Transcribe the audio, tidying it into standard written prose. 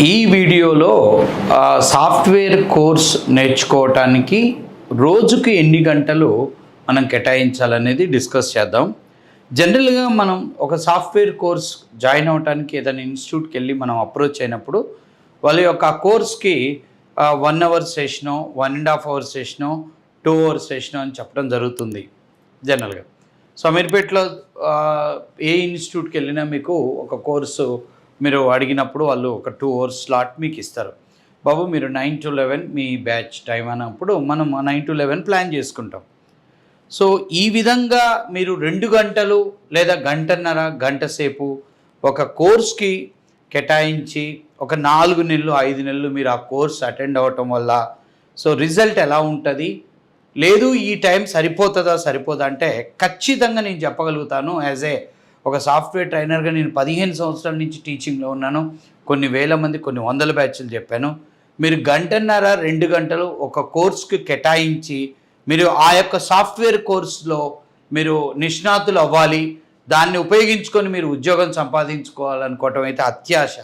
ఈ వీడియోలో software course నేర్చుకోవటానికి రోజుకి ఎన్ని గంటలు మనం కేటాయించాలనేది డిస్కస్ చేద్దాం. జనరల్గా మనం ఒక సాఫ్ట్వేర్ కోర్స్ జాయిన్ అవ్వడానికి ఏదైనా ఇన్స్టిట్యూట్కి వెళ్ళి మనం అప్రోచ్ అయినప్పుడు వాళ్ళ యొక్క కోర్స్కి 1 అవర్ సెషనో 1.5 అవర్ సెషనో 2 అవర్ సెషనో అని చెప్పడం జరుగుతుంది జనరల్గా. సో అమీర్పేటలో ఏ ఇన్స్టిట్యూట్కి వెళ్ళినా మీకు ఒక కోర్సు మీరు అడిగినప్పుడు వాళ్ళు ఒక 2 అవర్స్ స్లాట్ మీకు ఇస్తారు. బాబు మీరు 9 to 11 మీ బ్యాచ్ టైం అన్నప్పుడు మనం 9 to 11 ప్లాన్ చేసుకుంటాం. సో ఈ విధంగా మీరు 2 గంటలు లేదా గంటన్నర గంట సేపు ఒక కోర్స్కి కేటాయించి ఒక 4 నెలలు 5 నెలలు మీరు ఆ కోర్స్ అటెండ్ అవ్వటం వల్ల సో రిజల్ట్ ఎలా ఉంటుంది, లేదు ఈ టైం సరిపోదా అంటే ఖచ్చితంగా నేను చెప్పగలుగుతాను. ఒక సాఫ్ట్వేర్ ట్రైనర్గా నేను 15 సంవత్సరాల నుంచి టీచింగ్లో ఉన్నాను. కొన్ని వేల మంది కొన్ని వందల బ్యాచ్లు చెప్పాను. మీరు గంటన్నర 2 గంటలు ఒక కోర్స్కి కేటాయించి మీరు ఆ యొక్క సాఫ్ట్వేర్ కోర్సులో మీరు నిష్ణాతులు అవ్వాలి, దాన్ని ఉపయోగించుకొని మీరు ఉద్యోగం సంపాదించుకోవాలనుకోవటం అయితే అత్యాశ.